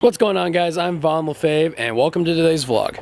What's going on, guys? I'm LaFave and welcome to today's vlog.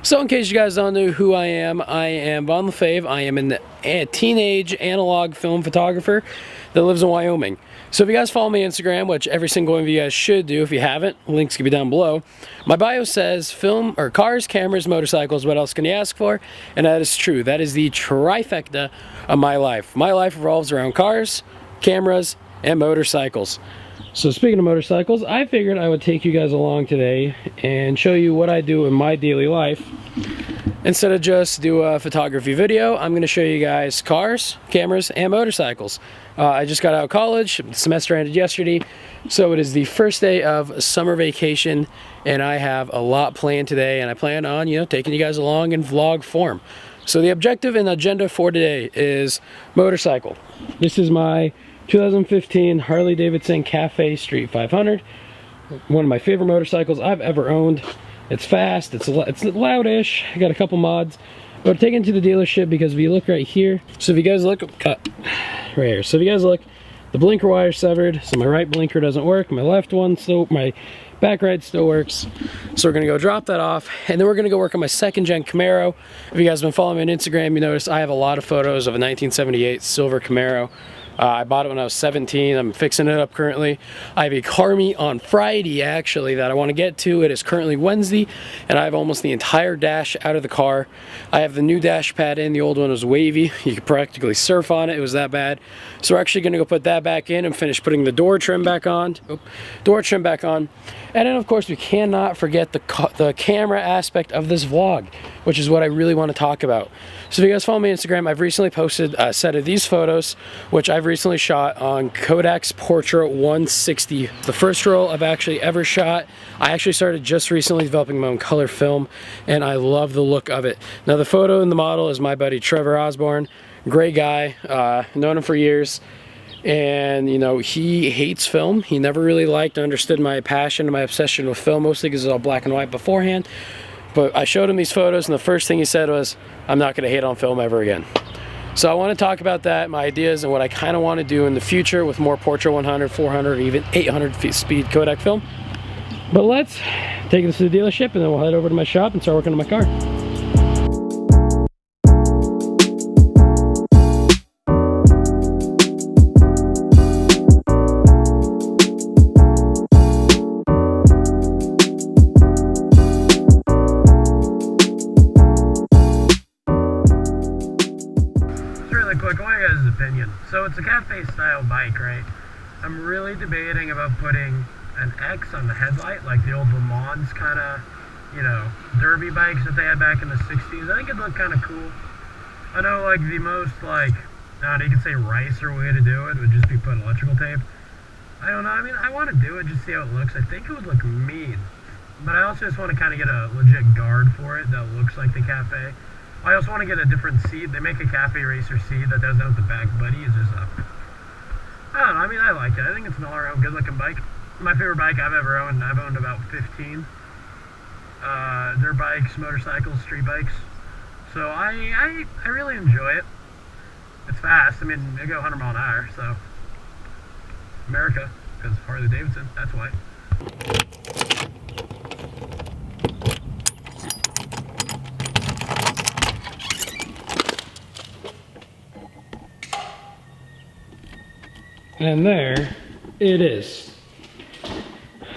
So in case you guys don't know who I am LaFave. I am a teenage analog film photographer that lives in Wyoming. So if you guys follow me on Instagram, which every single one of you guys should do, if you haven't, links can be down below. My bio says film or cars, cameras, motorcycles, what else can you ask for? And that is true. That is the trifecta of my life. My life revolves around cars, cameras, and motorcycles. So speaking of motorcycles, I figured I would take you guys along today and show you what I do in my daily life. Instead of just do a photography video, I'm going to show you guys cars, cameras, and motorcycles. I just got out of college, the semester ended yesterday, so it is the first day of summer vacation, and I have a lot planned today, and I plan on, taking you guys along in vlog form. So the objective and agenda for today is motorcycle. This is my 2015 Harley Davidson Cafe Street 500. One of my favorite motorcycles I've ever owned. It's fast, it's loudish, I got a couple mods. But taken to the dealership because if you look right here, so if you guys look, right here, so if you guys look, the blinker wire is severed, so my right blinker doesn't work, my left one still, my back right still works. So we're gonna go drop that off, and then we're gonna go work on my second gen Camaro. If you guys have been following me on Instagram, you notice I have a lot of photos of a 1978 silver Camaro. I bought it when I was 17. I'm fixing it up currently. I have a car meet on Friday, actually, that I want to get to. It is currently Wednesday, and I have almost the entire dash out of the car. I have the new dash pad in. The old one was wavy. You could practically surf on it. It was that bad. So we're actually going to go put that back in and finish putting the door trim back on. And then, of course, we cannot forget the camera aspect of this vlog, which is what I really want to talk about. So if you guys follow me on Instagram, I've recently posted a set of these photos, which I've recently shot on Kodak's Portra 160. The first roll I've actually ever shot. I actually started just recently developing my own color film, and I love the look of it. Now the photo and the model is my buddy Trevor Osborne. Great guy, known him for years. And he hates film. He never really liked or understood my passion and my obsession with film, mostly because it was all black and white beforehand. But I showed him these photos, and the first thing he said was, I'm not going to hate on film ever again. So I want to talk about that, my ideas, and what I kind of want to do in the future with more Portra 100, 400, even 800 speed Kodak film. But let's take this to the dealership, and then we'll head over to my shop and start working on my car. Opinion. So it's a cafe style bike, right? I'm really debating about putting an X on the headlight, like the old Le Mans kind of, derby bikes that they had back in the 60s. I think it'd look kind of cool. I know, like, the most, I don't know, you could say ricer way to do it would just be put electrical tape. I don't know, I mean, I want to do it, just see how it looks. I think it would look mean. But I also just want to kind of get a legit guard for it that looks like the cafe. I also want to get a different seat. They make a cafe racer seat that doesn't have the back buddy. It's just I don't know. I mean, I like it. I think it's an all-around good-looking bike. My favorite bike I've ever owned. I've owned about 15 dirt bikes, motorcycles, street bikes. So I really enjoy it. It's fast. I mean, they go 100 mile an hour. So America, because Harley Davidson. That's why. And there it is.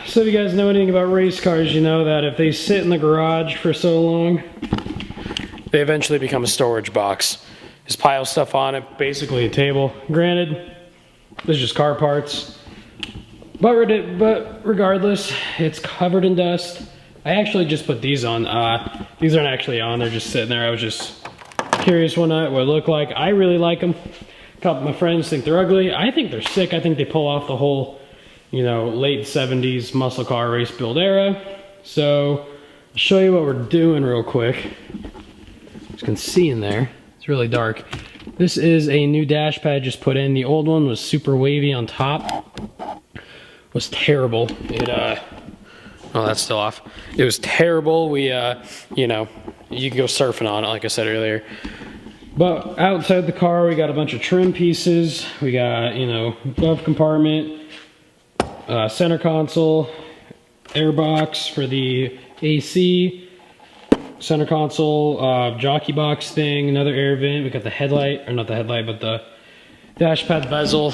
So if you guys know anything about race cars, you know that if they sit in the garage for so long, they eventually become a storage box. Just pile stuff on it, basically a table. Granted, there's just car parts. But regardless, it's covered in dust. I actually just put these on. These aren't actually on, they're just sitting there. I was just curious what it would look like. I really like them. A couple of my friends think they're ugly. I think they're sick. I think they pull off the whole, late 70s muscle car race build era. So, I'll show you what we're doing real quick. As you can see in there, it's really dark. This is a new dash pad just put in. The old one was super wavy on top. Was terrible. Oh, that's still off. It was terrible. We, you know, you can go surfing on it, like I said earlier. But outside the car, we got a bunch of trim pieces. We got, you know, glove compartment, center console, air box for the AC, center console, jockey box thing, another air vent. We got the headlight, or not the headlight, but the dash pad bezel.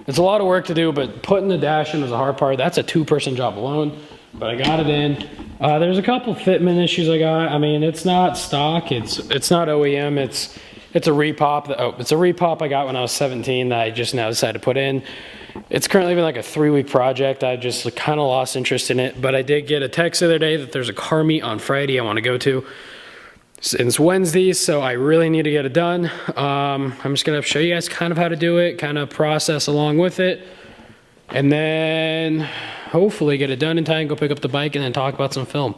It's a lot of work to do, but putting the dash in was a hard part. That's a two-person job alone, but I got it in. There's a couple fitment issues I got. I mean, it's not stock. It's not OEM. It's a repop. Oh, it's a repop I got when I was 17 that I just now decided to put in. It's currently been like a 3-week project. I just kind of lost interest in it, but I did get a text the other day that there's a car meet on Friday I want to go to. It's Wednesday, so I really need to get it done. I'm just gonna show you guys kind of how to do it, kind of process along with it, and then hopefully get it done in time, go pick up the bike, and then talk about some film,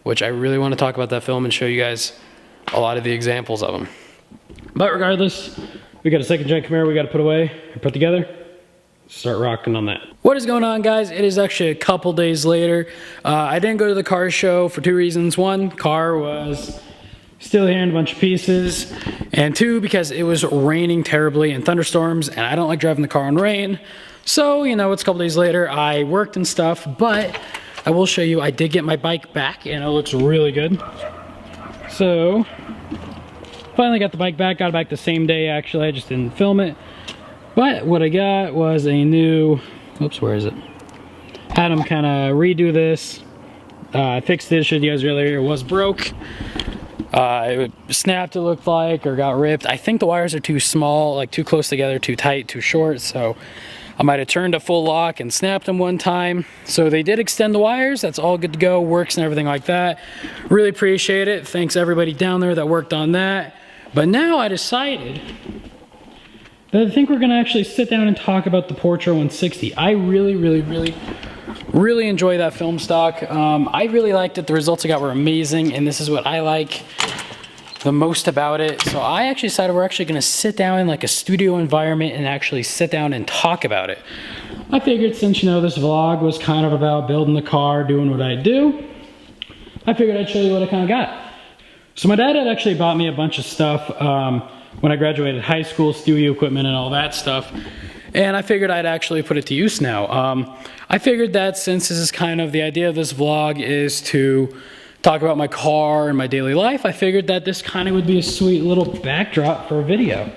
which I really want to talk about that film and show you guys a lot of the examples of them. But regardless, we got a second gen Camaro we got to put away and put together. Start rocking on that. What is going on, guys? It is actually a couple days later. I didn't go to the car show for 2 reasons. One, car was still here in a bunch of pieces, and 2, because it was raining terribly and thunderstorms, and I don't like driving the car in rain. So, you know, it's a couple days later. I worked and stuff, but I will show you, I did get my bike back, and it looks really good. So, finally got the bike back. Got it back the same day, actually. I just didn't film it. But what I got was a new, oops, where is it? Had them kind of redo this. I fixed it, showed you guys earlier. It was broke. It snapped, it looked like, or got ripped. I think the wires are too small, like too close together, too tight, too short, so I might have turned a full lock and snapped them one time. So they did extend the wires. That's all good to go, works and everything like that. Really appreciate it. Thanks everybody down there that worked on that. But now I decided that I think we're gonna actually sit down and talk about the Portra 160. I really enjoy that film stock. I really liked it. The results I got were amazing, and this is what I like the most about it. So I actually decided we're actually gonna sit down in like a studio environment and actually sit down and talk about it. I figured since, you know, this vlog was kind of about building the car, doing what I do, I figured I'd show you what I kind of got. So my dad had actually bought me a bunch of stuff when I graduated high school, studio equipment and all that stuff. And I figured I'd actually put it to use now. I figured that since this is kind of the idea of this vlog is to talk about my car and my daily life, I figured that this kind of would be a sweet little backdrop for a video,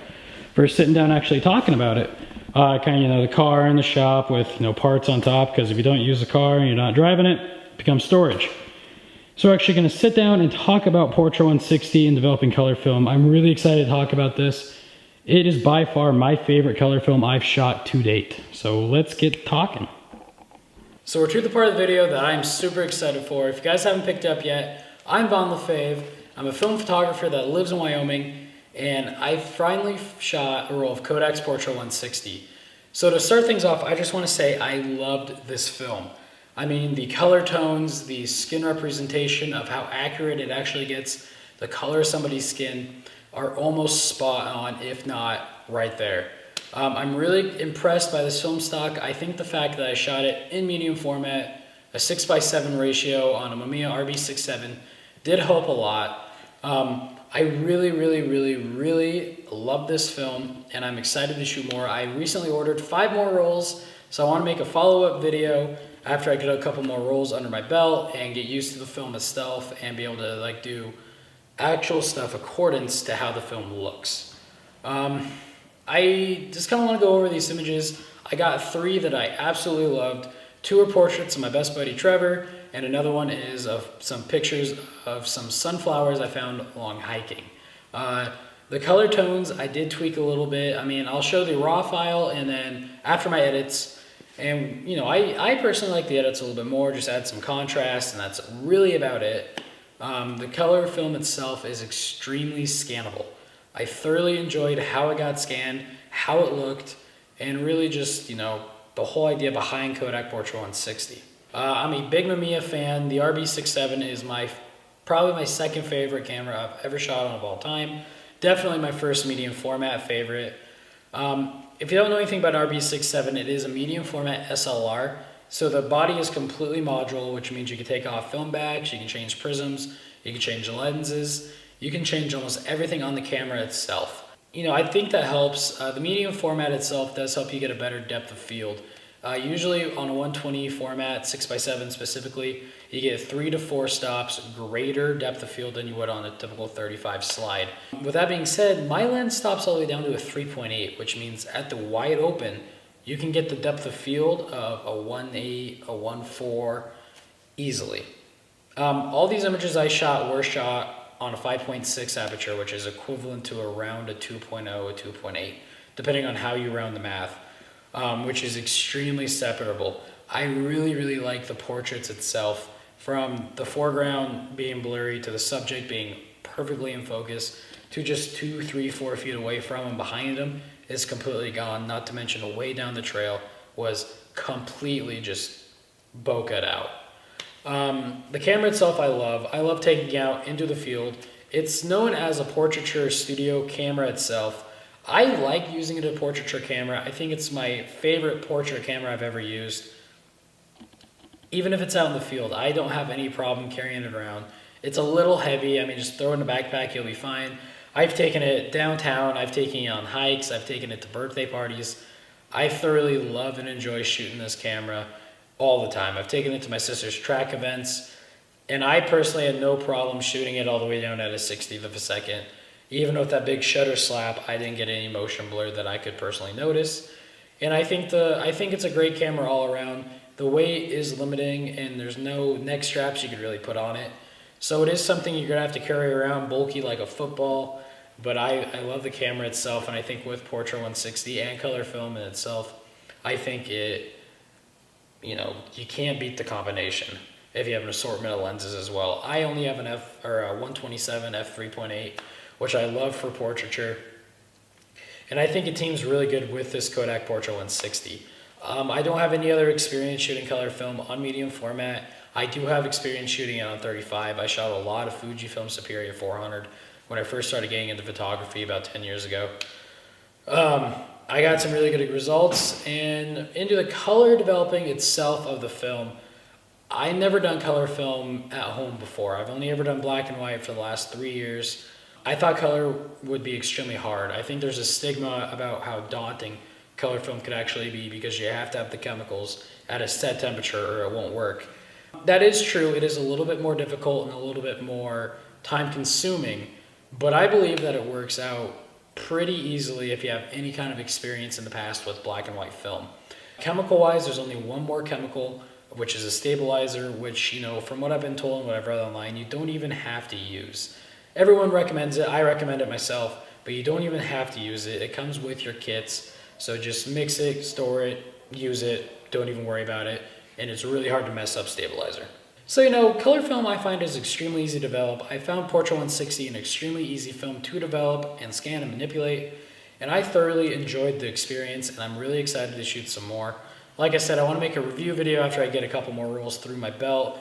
for sitting down actually talking about it. Kind of, you know, the car in the shop with, you know, parts on top, because if you don't use the car and you're not driving it, it becomes storage. So we're actually gonna sit down and talk about Portra 160 and developing color film. I'm really excited to talk about this. It is by far my favorite color film I've shot to date. So let's get talking. So we're to the part of the video that I'm super excited for. If you guys haven't picked up yet, I'm LaFave. I'm a film photographer that lives in Wyoming, and I finally shot a roll of Kodak's Portra 160. So to start things off, I just want to say I loved this film. I mean, the color tones, the skin representation of how accurate it actually gets, the color of somebody's skin are almost spot on, if not right there. I'm really impressed by this film stock. I think the fact that I shot it in medium format, a 6:7 ratio on a Mamiya RB67 did help a lot. I really love this film, and I'm excited to shoot more. I recently ordered 5 more rolls, so I want to make a follow-up video after I get a couple more rolls under my belt and get used to the film itself and be able to like do actual stuff accordance to how the film looks. I just kind of want to go over these images. I got 3 that I absolutely loved. 2 are portraits of my best buddy Trevor, and another one is of some pictures of some sunflowers I found along hiking. The color tones I did tweak a little bit. I mean, I'll show the raw file and then after my edits, and you know, I personally like the edits a little bit more, just add some contrast, and that's really about it. The color film itself is extremely scannable. I thoroughly enjoyed how it got scanned, how it looked, and really just, you know, the whole idea behind Kodak Portra 160. I'm a big Mamiya fan. The RB67 is probably my second favorite camera I've ever shot on of all time. Definitely my first medium format favorite. If you don't know anything about RB67, it is a medium format SLR. So the body is completely modular, which means you can take off film backs, you can change prisms, you can change lenses, you can change almost everything on the camera itself. You know, I think that helps. The medium format itself does help you get a better depth of field. Usually on a 120 format, 6x7 specifically, you get 3 to 4 stops greater depth of field than you would on a typical 35 slide. With that being said, my lens stops all the way down to a 3.8, which means at the wide open, you can get the depth of field of a 1.8, a 1.4 easily. All these images I shot were shot on a 5.6 aperture, which is equivalent to around a 2.0, a 2.8, depending on how you round the math, which is extremely separable. I really like the portraits itself, from the foreground being blurry to the subject being perfectly in focus to just 2, 3, 4 feet away from and behind him is completely gone. Not to mention way down the trail was completely just bokeh out. The camera itself I love taking out into the field. It's known as a portraiture studio camera itself. I like using it as a portraiture camera. I think it's my favorite portrait camera I've ever used. Even if it's out in the field, I don't have any problem carrying it around. It's a little heavy. I mean, just throw it in a backpack, you'll be fine. I've taken it downtown, I've taken it on hikes, I've taken it to birthday parties. I thoroughly love and enjoy shooting this camera all the time. I've taken it to my sister's track events, and I personally had no problem shooting it all the way down at a 60th of a second. Even with that big shutter slap, I didn't get any motion blur that I could personally notice. And I think it's a great camera all around. The weight is limiting, and there's no neck straps you could really put on it. So it is something you're gonna have to carry around bulky like a football, but I love the camera itself, and I think with Portra 160 and color film in itself, I think it, you know, you can't beat the combination if you have an assortment of lenses as well. I only have a 127 f3.8, which I love for portraiture, and I think it teams really good with this Kodak Portra 160. I don't have any other experience shooting color film on medium format. I do have experience shooting it on 35. I shot a lot of Fujifilm Superior 400 when I first started getting into photography about 10 years ago. I got some really good results, and into the color developing itself of the film, I never done color film at home before. I've only ever done black and white for the last 3 years. I thought color would be extremely hard. I think there's a stigma about how daunting color film could actually be because you have to have the chemicals at a set temperature or it won't work. That is true. It is a little bit more difficult and a little bit more time consuming, but I believe that it works out pretty easily if you have any kind of experience in the past with black and white film. Chemical wise, there's only one more chemical, which is a stabilizer, which, you know, from what I've been told and what I've read online, you don't even have to use. Everyone recommends it. I recommend it myself, but you don't even have to use it. It comes with your kits. So just mix it, store it, use it, don't even worry about it. And it's really hard to mess up stabilizer. So, you know, color film I find is extremely easy to develop. I found Portra 160 an extremely easy film to develop and scan and manipulate. And I thoroughly enjoyed the experience, and I'm really excited to shoot some more. Like I said, I want to make a review video after I get a couple more rolls through my belt.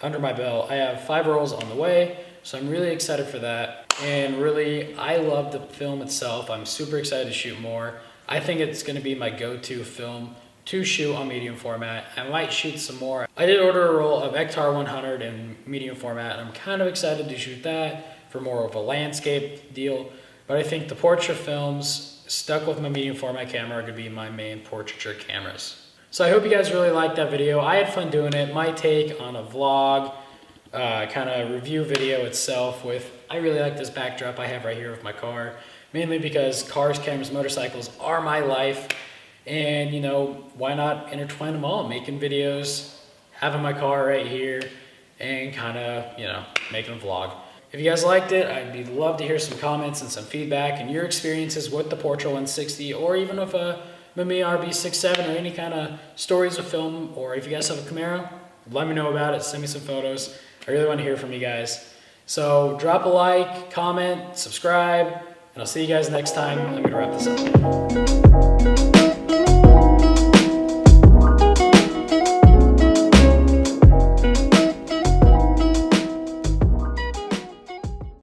Under my belt, I have 5 rolls on the way, so I'm really excited for that. And really, I love the film itself. I'm super excited to shoot more. I think it's going to be my go-to film to shoot on medium format. I might shoot some more. I did order a roll of Ektar 100 in medium format, and I'm kind of excited to shoot that for more of a landscape deal. But I think the portrait films stuck with my medium format camera are going to be my main portraiture cameras. So I hope you guys really liked that video. I had fun doing it. My take on a vlog, kind of review video itself with, I really like this backdrop I have right here of my car. Mainly because cars, cameras, motorcycles are my life, and you know, why not intertwine them all, making videos, having my car right here, and kind of, you know, making a vlog. If you guys liked it, I'd love to hear some comments and some feedback and your experiences with the Portra 160, or even with a Mamiya RB67, or any kind of stories of film, or if you guys have a Camaro, let me know about it, send me some photos. I really want to hear from you guys. So drop a like, comment, subscribe, and I'll see you guys next time. I'm going to wrap this up.